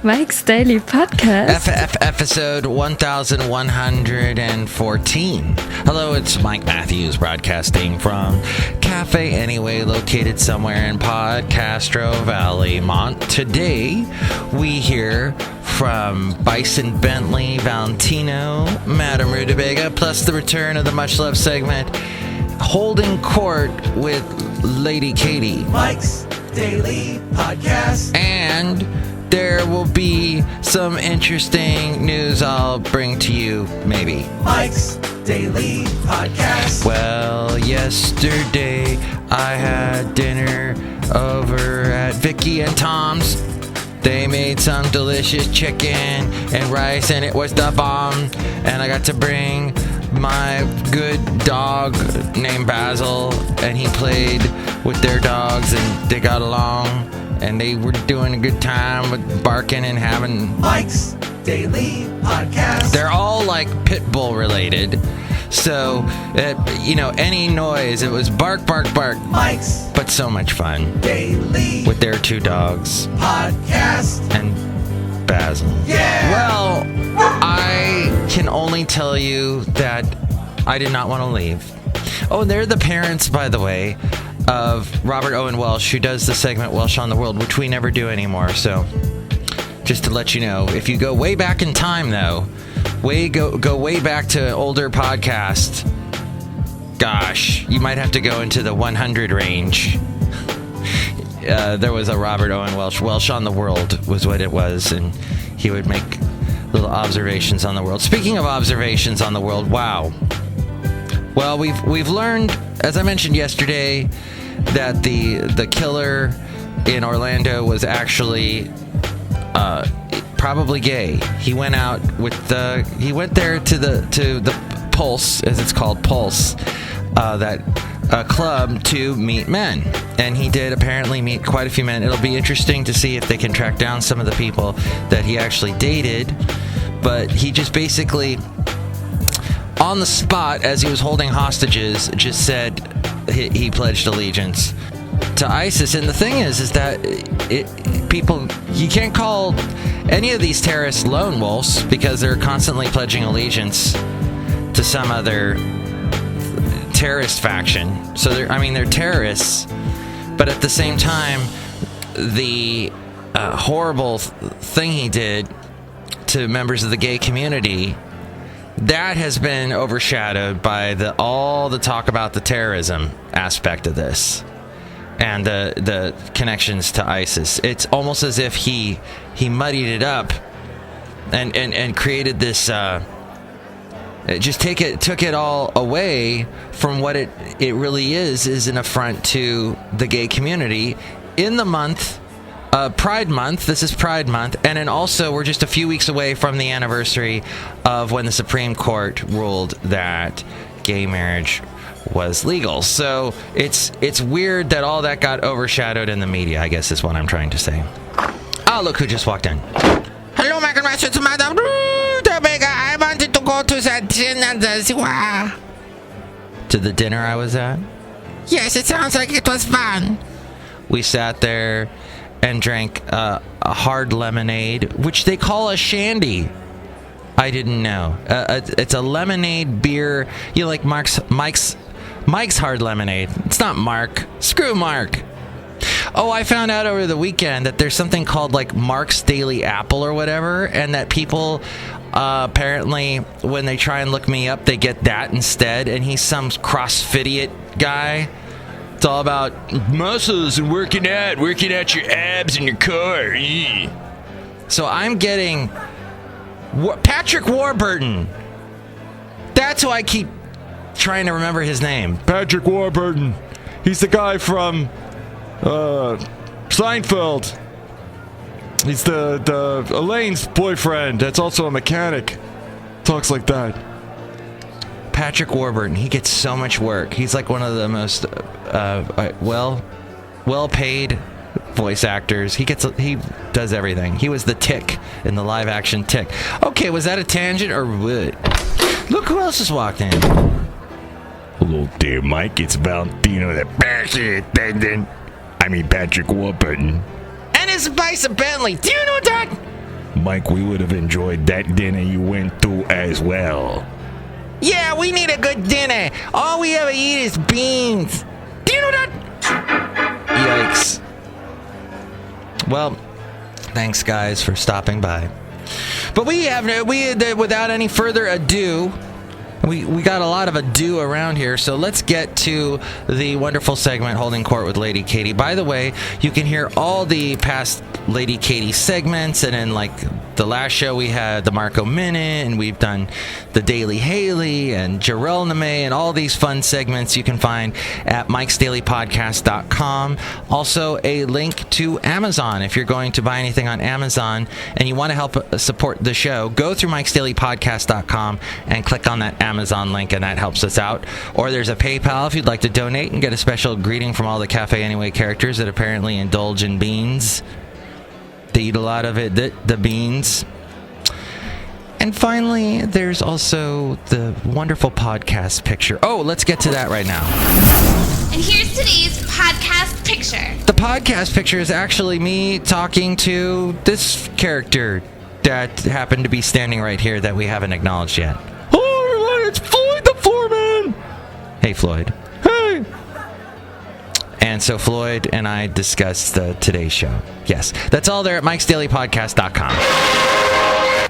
Mike's Daily Podcast. Episode 1114. Hello, it's Mike Matthews broadcasting from Cafe Anyway, located somewhere in Podcastro Valley, Mont. Today, we hear from Bison, Bentley, Valentino, Madam Rootabega, plus the return of the much-loved segment, Holding Court with Lady KATY. Mike's Daily Podcast. And there will be some interesting news I'll bring to you, maybe. Mike's Daily Podcast. Well, yesterday I had dinner over at Vicky and Tom's. They made some delicious chicken and rice, and it was the bomb. And I got to bring my good dog named Basil, and he played with their dogs, and they got along. And they were doing a good time with barking and having... Mike's Daily Podcast. They're all like pit bull related. So, any noise, it was bark, bark, bark. Mike's But so much fun. Daily With their two dogs. Podcast. And Basil. Yeah! Well, I can only tell you that I did not want to leave. Oh, and they're the parents, by the way, of Robert Owen Welsh, who does the segment Welsh on the World, which we never do anymore. So, just to let you know, if you go way back in time, though, go way back to older podcasts, gosh, you might have to go into the 100 range. There was a Robert Owen Welsh on the World was what it was, and he would make little observations on the world. Speaking of observations on the world, wow. Well, we've learned, as I mentioned yesterday, that the killer in Orlando was actually probably gay. He went out he went there to the Pulse, as it's called, Pulse, that club, to meet men, and he did apparently meet quite a few men. It'll be interesting to see if they can track down some of the people that he actually dated, but he just basically, on the spot, as he was holding hostages, just said he pledged allegiance to ISIS. And the thing is that you can't call any of these terrorists lone wolves, because they're constantly pledging allegiance to some other terrorist faction. So they're terrorists, but at the same time, the horrible thing he did to members of the gay community, that has been overshadowed by all the talk about the terrorism aspect of this and the connections to ISIS. It's almost as if he muddied it up and created this. Just took it all away from what it really is an affront to the gay community in the month. Pride Month. This is Pride Month. And then also, we're just a few weeks away from the anniversary of when the Supreme Court ruled that gay marriage was legal. So it's weird that all that got overshadowed in the media, I guess is what I'm trying to say. Oh, look who just walked in. Hello, my congratulations, Madam Rootabega. I wanted to go to the dinner. To the dinner I was at? Yes, it sounds like it was fun. We sat there and drank a hard lemonade, which they call a shandy. I didn't know. It's a lemonade beer. You like Mike's hard lemonade. It's not Mark. Screw Mark. Oh, I found out over the weekend that there's something called like Mark's Daily Apple or whatever, and that people apparently, when they try and look me up, they get that instead, and he's some CrossFit guy. It's all about muscles and working out your abs and your core. So I'm getting Patrick Warburton. That's who I keep trying to remember his name. Patrick Warburton. He's the guy from Seinfeld. He's the Elaine's boyfriend. That's also a mechanic. Talks like that. Patrick Warburton. He gets so much work. He's like one of the most well-paid voice actors. He does everything. He was the Tick in the live-action Tick. Okay, was that a tangent or what? Look who else just walked in. Hello there, Mike. It's Valentino, the Patrick Warburton. And this Bison Bentley. Do you know that? Mike, we would have enjoyed that dinner you went through as well. Yeah, we need a good dinner. All we ever eat is beans. Do you know that? Yikes. Well, thanks guys for stopping by. But without any further ado, we got a lot of ado around here, so let's get to the wonderful segment Holding Court with Lady KATY. By the way, you can hear all the past Lady KATY segments, and then like the last show we had the Marco Minute, and we've done the Daily Haley and Jarrell Name, and all these fun segments you can find at mikesdailypodcast.com. Also a link to Amazon. If you're going to buy anything on Amazon and you want to help support the show, go through mikesdailypodcast.com and click on that Amazon link, and that helps us out. Or there's a PayPal if you'd like to donate and get a special greeting from all the Cafe Anyway characters that apparently indulge in beans. They eat a lot of it, the beans. And finally, there's also the wonderful podcast picture. Oh, let's get to that right now. And here's today's podcast picture. The podcast picture is actually me talking to this character that happened to be standing right here that we haven't acknowledged yet. Oh, everyone, it's Floyd the Floorman. Hey, Floyd. Hey. And so Floyd and I discussed today's show. Yes, that's all there at mikesdailypodcast.com.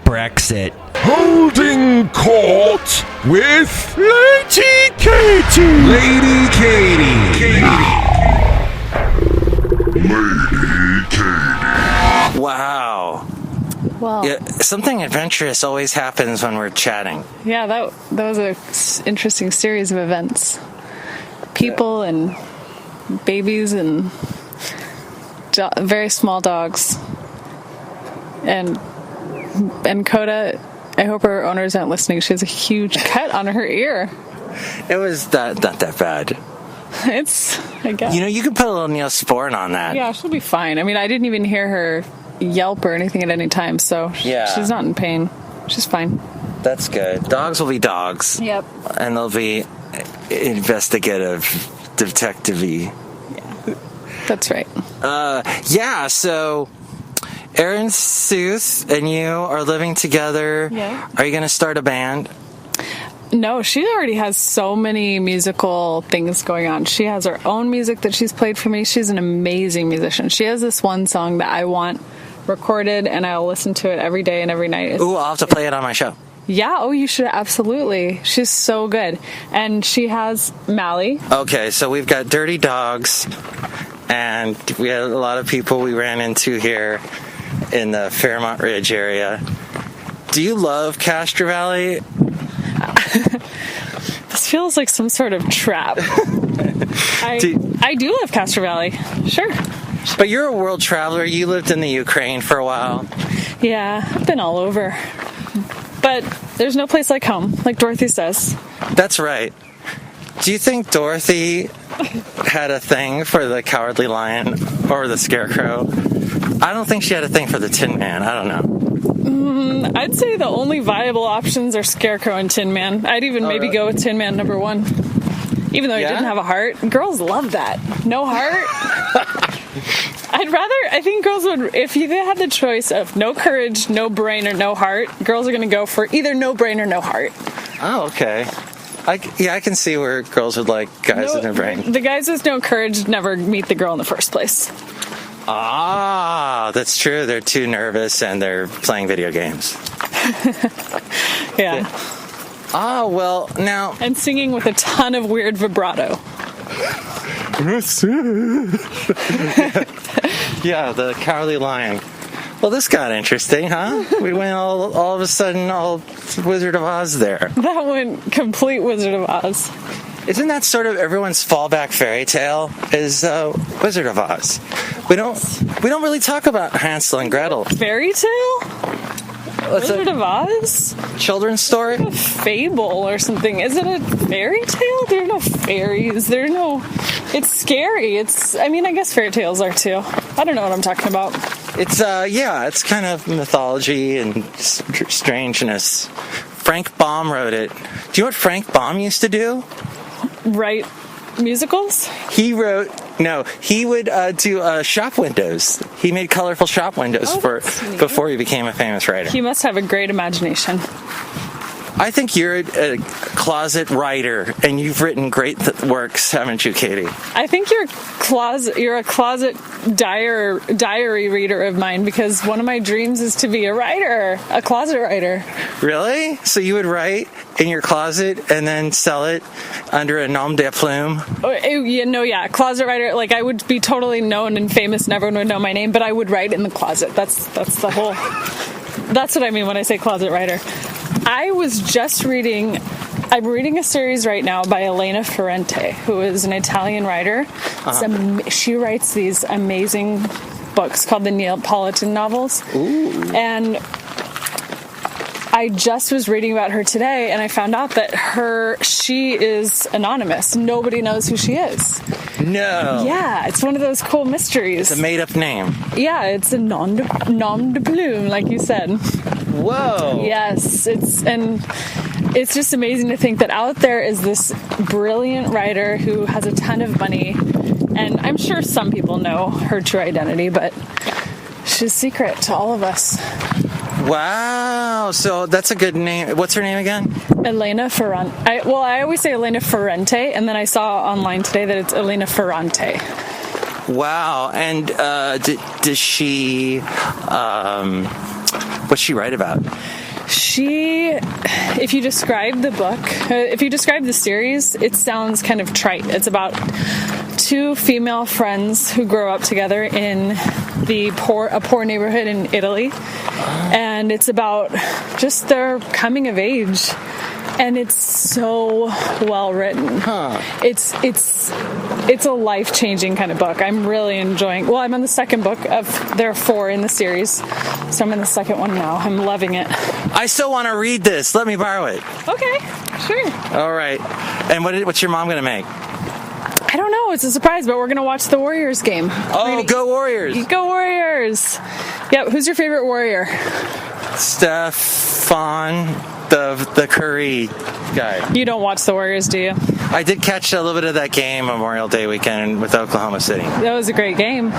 Brexit. Holding Court with Lady KATY. Lady KATY. Lady KATY. Wow. Well, Yeah, something adventurous always happens when we're chatting. yeah, that was an interesting series of events. People and babies and very small dogs. And Coda, I hope her owners aren't listening. She has a huge cut on her ear. It was not that bad. It's, I guess. You know, you can put a little Neosporin on that. Yeah, she'll be fine. I mean, I didn't even hear her yelp or anything at any time, so Yeah. she's not in pain. She's fine. That's good. Dogs will be dogs. Yep. And they'll be investigative, detective-y. That's right. Yeah, so Aaron Seuss and you are living together. Yeah. Are you going to start a band? No, she already has so many musical things going on. She has her own music that she's played for me. She's an amazing musician. She has this one song that I want recorded, and I'll listen to it every day and every night. Ooh, I'll have to play it on my show. Yeah, oh, you should absolutely. She's so good. And she has Mally. Okay, so we've got Dirty Dogs, and we had a lot of people we ran into here in the Fairmont Ridge area. Do you love Castro Valley? This feels like some sort of trap. I do love Castro Valley. Sure. But you're a world traveler. You lived in the Ukraine for a while. Yeah, I've been all over. But there's no place like home, like Dorothy says. That's right. Do you think Dorothy had a thing for the Cowardly Lion or the Scarecrow? I don't think she had a thing for the Tin Man. I don't know. I'd say the only viable options are Scarecrow and Tin Man. I'd even maybe go with Tin Man number one. Even though he didn't have a heart. Girls love that. No heart. I think girls would, if they had the choice of no courage, no brain, or no heart, girls are going to go for either no brain or no heart. Oh, okay. I can see where girls would like guys with no brain. The guys with no courage never meet the girl in the first place. Ah, that's true. They're too nervous and they're playing video games. Yeah. Ah, well, now... And singing with a ton of weird vibrato. Yeah, the Cowardly Lion. Well, this got interesting, huh? We went all of a sudden all Wizard of Oz there. That went complete Wizard of Oz. Isn't that sort of everyone's fallback fairy tale? Is Wizard of Oz? We don't really talk about Hansel and Gretel. Fairy tale? Wizard of Oz? Children's story? A fable or something. Is it a fairy tale? There are no fairies. It's scary. I guess fairy tales are too. I don't know what I'm talking about. It's kind of mythology and strangeness. Frank Baum wrote it. Do you know what Frank Baum used to do? Right. Musicals? He wrote No, he would do shop windows. He made colorful shop windows before he became a famous writer. He must have a great imagination. I think you're a closet writer, and you've written great works, haven't you, Katie? I think you're a closet diary reader of mine, because one of my dreams is to be a closet writer. Really? So you would write in your closet and then sell it under a nom de plume? Closet writer. Like, I would be totally known and famous, and everyone would know my name, but I would write in the closet. That's what I mean when I say closet writer. I'm reading a series right now by Elena Ferrante, who is an Italian writer. She writes these amazing books called the Neapolitan novels. Ooh. And I just was reading about her today, and I found out that she is anonymous. Nobody knows who she is. No. Yeah, it's one of those cool mysteries. It's a made-up name. Yeah, it's a nom de plume, like you said. Whoa. Yes, it's just amazing to think that out there is this brilliant writer who has a ton of money, and I'm sure some people know her true identity, but she's secret to all of us. Wow, so that's a good name. What's her name again? Elena Ferrante. I always say Elena Ferrante, and then I saw online today that it's Elena Ferrante. Wow, and does she... what's she write about? If you describe the book, if you describe the series, it sounds kind of trite. It's about two female friends who grow up together in a poor neighborhood in Italy, and it's about just their coming of age. And it's so well written. Huh. It's a life-changing kind of book. I'm really enjoying. Well, I'm on the second book there are 4 in the series, so I'm in the second one now. I'm loving it. I still want to read this. Let me borrow it. Okay, sure. All right. And what's your mom gonna make? I don't know. It's a surprise, but we're gonna watch the Warriors game. Oh, go Warriors! Go Warriors! Yep. Who's your favorite Warrior? Stefan. The Curry guy. You don't watch the Warriors, do you? I did catch a little bit of that game Memorial Day weekend with Oklahoma City. That was a great game.